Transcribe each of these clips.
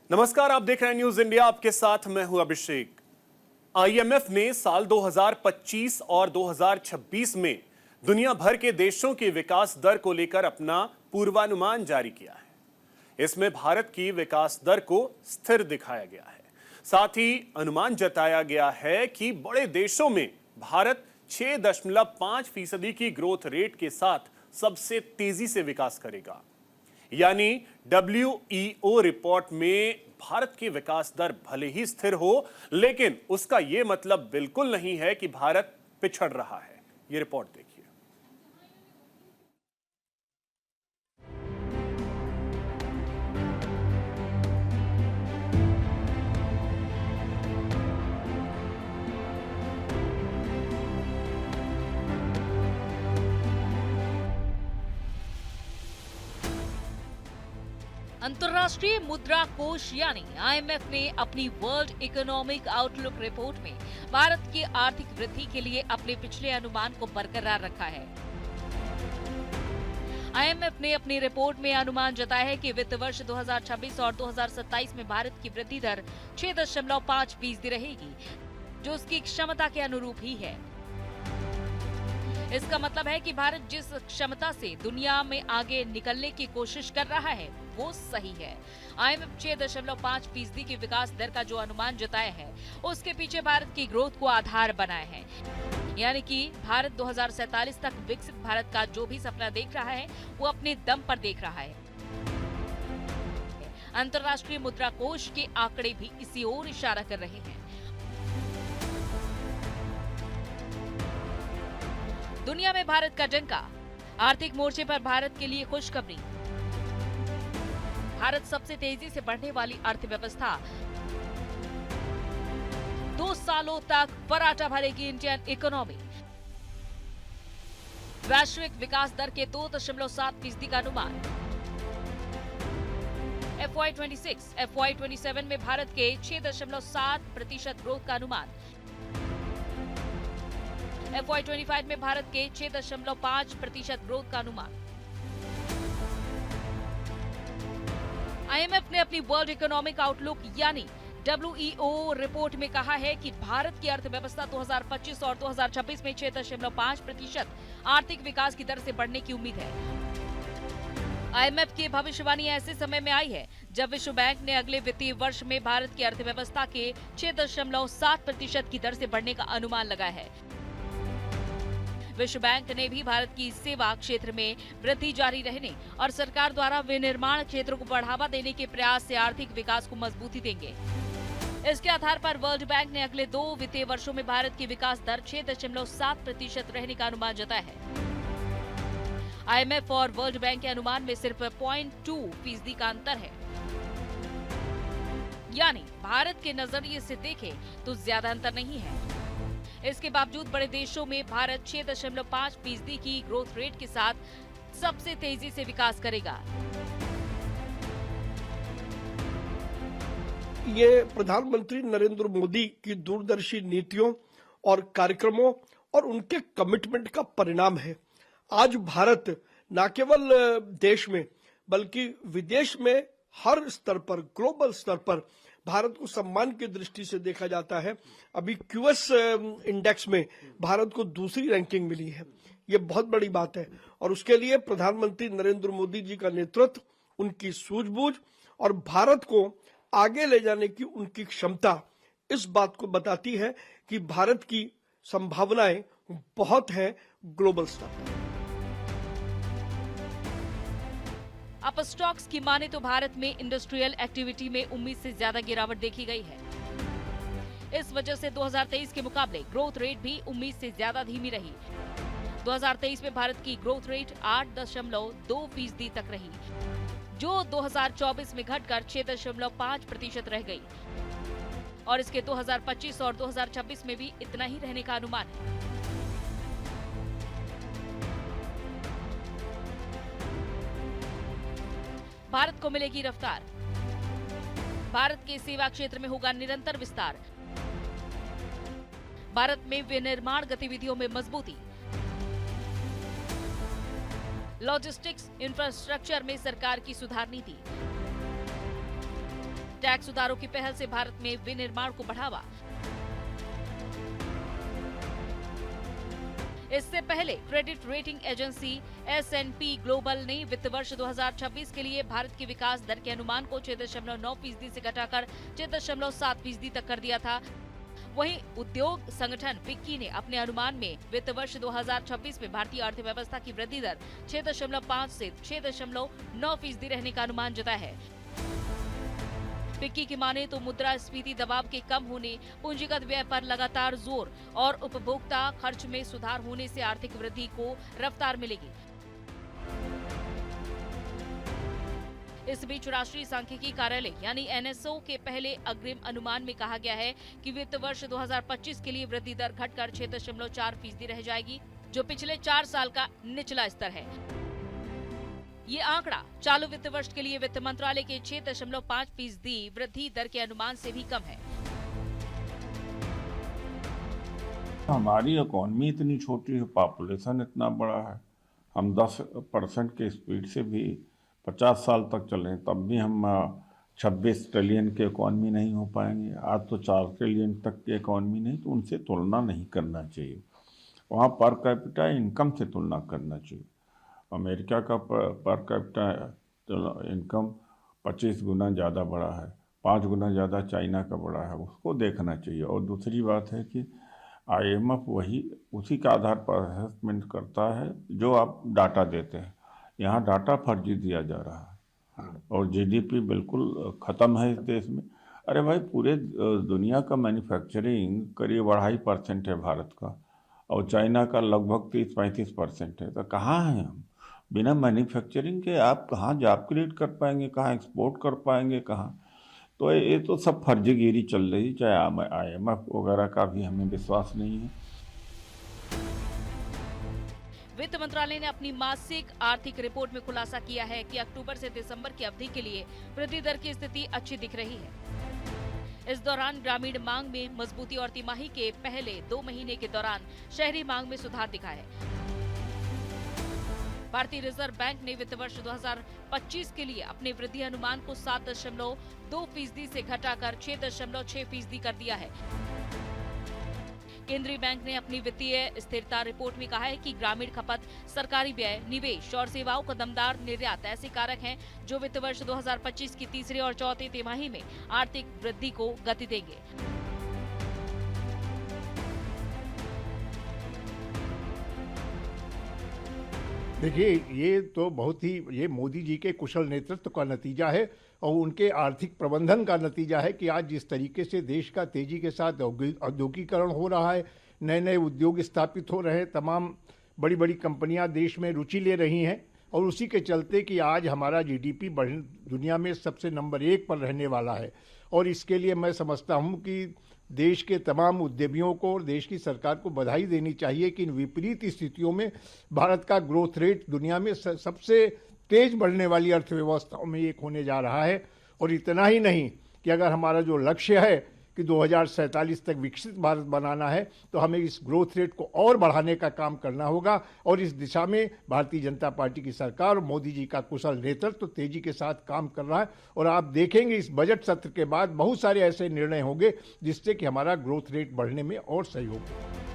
नमस्कार, आप देख रहे हैं न्यूज इंडिया। आपके साथ मैं हूं अभिषेक। आईएमएफ ने साल 2025 और 2026 में दुनिया भर के देशों की विकास दर को लेकर अपना पूर्वानुमान जारी किया है। इसमें भारत की विकास दर को स्थिर दिखाया गया है। साथ ही अनुमान जताया गया है कि बड़े देशों में भारत 6.5% की ग्रोथ रेट के साथ सबसे तेजी से विकास करेगा। यानी WEO रिपोर्ट में भारत की विकास दर भले ही स्थिर हो, लेकिन उसका यह मतलब बिल्कुल नहीं है कि भारत पिछड़ रहा है। यह रिपोर्ट देखिए। अंतर्राष्ट्रीय मुद्रा कोष यानी IMF ने अपनी वर्ल्ड इकोनॉमिक आउटलुक रिपोर्ट में भारत की आर्थिक वृद्धि के लिए अपने पिछले अनुमान को बरकरार रखा है। IMF ने अपनी रिपोर्ट में अनुमान जताया है कि वित्त वर्ष 2026 और 2027 में भारत की वृद्धि दर 6.5% रहेगी, जो उसकी क्षमता के अनुरूप ही है। इसका मतलब है कि भारत जिस क्षमता से दुनिया में आगे निकलने की कोशिश कर रहा है वो सही है। IMF 6.5% की विकास दर का जो अनुमान जताया है उसके पीछे भारत की ग्रोथ को आधार बनाया है। यानी कि भारत 2047 तक विकसित भारत का जो भी सपना देख रहा है वो अपने दम पर देख रहा है। अंतर्राष्ट्रीय मुद्रा कोष के आंकड़े भी इसी ओर इशारा कर रहे हैं। दुनिया में भारत का डंका। आर्थिक मोर्चे पर भारत के लिए खुशखबरी। भारत सबसे तेजी से बढ़ने वाली अर्थव्यवस्था। 2 सालों तक पराठा भरेगी इंडियन इकोनॉमी। वैश्विक विकास दर के 2.7% का अनुमान। FY26, FY27 में भारत के 6.7% ग्रोथ का अनुमान। FY25 में भारत के 6.5% ग्रोथ का अनुमान। IMF ने अपनी वर्ल्ड इकोनॉमिक आउटलुक यानी WEO रिपोर्ट में कहा है कि भारत की अर्थव्यवस्था 2025 और 2026 में 6.5% आर्थिक विकास की दर से बढ़ने की उम्मीद है। IMF की भविष्यवाणी ऐसे समय में आई है जब विश्व बैंक ने अगले वित्तीय वर्ष में भारत की अर्थव्यवस्था के 6.7% की दर से बढ़ने का अनुमान लगाया है। विश्व बैंक ने भी भारत की सेवा क्षेत्र में वृद्धि जारी रहने और सरकार द्वारा विनिर्माण क्षेत्र को बढ़ावा देने के प्रयास से आर्थिक विकास को मजबूती देंगे। इसके आधार पर वर्ल्ड बैंक ने अगले 2 वित्तीय वर्षों में भारत की विकास दर 6.7% रहने का अनुमान जताया है। IMF और वर्ल्ड बैंक के अनुमान में सिर्फ 0.2% का अंतर है। यानी भारत के नजरिए से देखें तो ज्यादा अंतर नहीं है। इसके बावजूद बड़े देशों में भारत 6.5% की ग्रोथ रेट के साथ सबसे तेजी से विकास करेगा। ये प्रधानमंत्री नरेंद्र मोदी की दूरदर्शी नीतियों और कार्यक्रमों और उनके कमिटमेंट का परिणाम है। आज भारत न केवल देश में बल्कि विदेश में हर स्तर पर, ग्लोबल स्तर पर भारत को सम्मान की दृष्टि से देखा जाता है। अभी QS इंडेक्स में भारत को दूसरी रैंकिंग मिली है। ये बहुत बड़ी बात है और उसके लिए प्रधानमंत्री नरेंद्र मोदी जी का नेतृत्व, उनकी सूझबूझ और भारत को आगे ले जाने की उनकी क्षमता इस बात को बताती है कि भारत की संभावनाएं बहुत हैं ग्लोबल स्तर पर। अपस्टॉक्स की माने तो भारत में इंडस्ट्रियल एक्टिविटी में उम्मीद से ज्यादा गिरावट देखी गई है। इस वजह से 2023 के मुकाबले ग्रोथ रेट भी उम्मीद से ज्यादा धीमी रही। 2023 में भारत की ग्रोथ रेट 8.2% तक रही, जो 2024 में घटकर 6.5% रह गई और इसके 2025 और 2026 में भी इतना ही रहने का अनुमान है। भारत को मिलेगी रफ्तार। भारत के सेवा क्षेत्र में होगा निरंतर विस्तार। भारत में विनिर्माण गतिविधियों में मजबूती। लॉजिस्टिक्स इंफ्रास्ट्रक्चर में सरकार की सुधार नीति। टैक्स सुधारों की पहल से भारत में विनिर्माण को बढ़ावा। इससे पहले credit rating agency S&P global ने वित्त वर्ष 2026 के लिए भारत की विकास दर के अनुमान को 6.9% से घटाकर 6.7% तक कर दिया था। वहीं उद्योग संगठन फिक्की ने अपने अनुमान में वित्त वर्ष 2026 में भारतीय अर्थव्यवस्था की वृद्धि दर 6.5 से 6.9% रहने का अनुमान जताया है। फिक्की की माने तो मुद्रास्फीति दबाव के कम होने, पूंजीगत व्यय पर लगातार जोर और उपभोक्ता खर्च में सुधार होने से आर्थिक वृद्धि को रफ्तार मिलेगी। इस बीच राष्ट्रीय सांख्यिकी कार्यालय यानी NSO के पहले अग्रिम अनुमान में कहा गया है कि वित्त वर्ष 2025 के लिए वृद्धि दर घटकर 6.4% रह जाएगी, जो पिछले 4 साल का निचला स्तर है। ये आंकड़ा चालू वित्त वर्ष के लिए वित्त मंत्रालय के 6.5% वृद्धि दर के अनुमान से भी कम है। हमारी इकॉनमी इतनी छोटी है, पॉपुलेशन इतना बड़ा है, हम 10% के स्पीड से भी 50 साल तक चलें तब भी हम 26 ट्रिलियन के इकॉनमी नहीं हो पाएंगे। आज तो 4 ट्रिलियन तक की इकॉनमी नहीं, तो उनसे तुलना नहीं करना चाहिए। वहाँ पर कैपिटा इनकम से तुलना करना चाहिए। अमेरिका का पर कैपिटा इनकम 25 गुना ज़्यादा बड़ा है, 5 गुना ज़्यादा चाइना का बड़ा है, उसको देखना चाहिए। और दूसरी बात है कि IMF उसी के आधार पर असेसमेंट करता है जो आप डाटा देते हैं। यहाँ डाटा फर्जी दिया जा रहा है और GDP बिल्कुल ख़त्म है इस देश में। अरे भाई, पूरे दुनिया का मैन्युफैक्चरिंग करीब 2.5% है भारत का, और चाइना का लगभग 30-35% है। तो कहाँ हैं हम? बिना मैन्युफैक्चरिंग के आप कहाँ जॉब क्रिएट कर पाएंगे, कहाँ एक्सपोर्ट कर पाएंगे, कहाँ? तो ये तो सब फर्जीगिरी चल रही। चाहे IMF वगैरह का भी हमें विश्वास नहीं है। वित्त मंत्रालय ने अपनी मासिक आर्थिक रिपोर्ट में खुलासा किया है कि अक्टूबर से दिसंबर की अवधि के लिए वृद्धि दर की स्थिति अच्छी दिख रही है। इस दौरान ग्रामीण मांग में मजबूती और तिमाही के पहले 2 महीने के दौरान शहरी मांग में सुधार दिखा है। भारतीय रिजर्व बैंक ने वित्त वर्ष 2025 के लिए अपने वृद्धि अनुमान को 7.2% से घटाकर 6.6% कर दिया है। केंद्रीय बैंक ने अपनी वित्तीय स्थिरता रिपोर्ट में कहा है कि ग्रामीण खपत, सरकारी व्यय, निवेश और सेवाओं का दमदार निर्यात ऐसे कारक हैं जो वित्त वर्ष 2025 की तीसरे और चौथे तिमाही में आर्थिक वृद्धि को गति देंगे। देखिए, ये तो बहुत ही ये मोदी जी के कुशल नेतृत्व का नतीजा है और उनके आर्थिक प्रबंधन का नतीजा है कि आज जिस तरीके से देश का तेजी के साथ औद्योगिकरण हो रहा है, नए नए उद्योग स्थापित हो रहे हैं, तमाम बड़ी बड़ी कंपनियां देश में रुचि ले रही हैं, और उसी के चलते कि आज हमारा GDP दुनिया में सबसे नंबर 1 पर रहने वाला है। और इसके लिए मैं समझता हूं कि देश के तमाम उद्यमियों को और देश की सरकार को बधाई देनी चाहिए कि इन विपरीत स्थितियों में भारत का ग्रोथ रेट दुनिया में सबसे तेज बढ़ने वाली अर्थव्यवस्थाओं में एक होने जा रहा है। और इतना ही नहीं कि अगर हमारा जो लक्ष्य है कि 2047 तक विकसित भारत बनाना है, तो हमें इस ग्रोथ रेट को और बढ़ाने का काम करना होगा। और इस दिशा में भारतीय जनता पार्टी की सरकार और मोदी जी का कुशल नेतृत्व तेजी के साथ काम कर रहा है। और आप देखेंगे इस बजट सत्र के बाद बहुत सारे ऐसे निर्णय होंगे जिससे कि हमारा ग्रोथ रेट बढ़ने में और सहयोग होगा।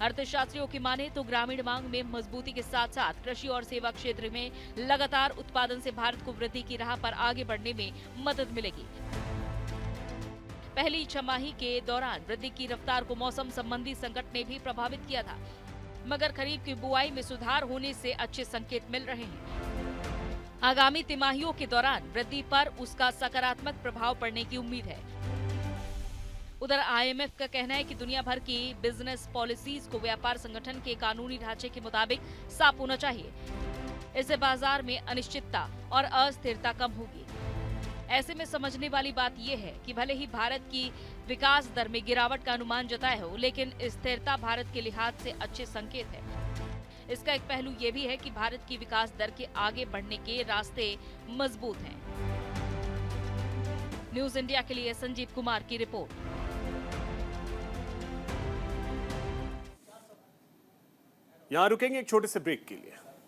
अर्थशास्त्रियों की माने तो ग्रामीण मांग में मजबूती के साथ साथ कृषि और सेवा क्षेत्र में लगातार उत्पादन से भारत को वृद्धि की राह पर आगे बढ़ने में मदद मिलेगी। पहली छमाही के दौरान वृद्धि की रफ्तार को मौसम संबंधी संकट ने भी प्रभावित किया था, मगर खरीफ की बुआई में सुधार होने से अच्छे संकेत मिल रहे हैं। आगामी तिमाहियों के दौरान वृद्धि पर उसका सकारात्मक प्रभाव पड़ने की उम्मीद है। उधर IMF का कहना है कि दुनिया भर की बिजनेस पॉलिसीज को व्यापार संगठन के कानूनी ढांचे के मुताबिक साफ होना चाहिए। इससे बाजार में अनिश्चितता और अस्थिरता कम होगी। ऐसे में समझने वाली बात यह है कि भले ही भारत की विकास दर में गिरावट का अनुमान जताया हो, लेकिन स्थिरता भारत के लिहाज से अच्छे संकेत है। इसका एक पहलू ये भी है कि भारत की विकास दर के आगे बढ़ने के रास्ते मजबूत हैं। न्यूज इंडिया के लिए संजीव कुमार की रिपोर्ट। यहां रुकेंगे एक छोटे से ब्रेक के लिए।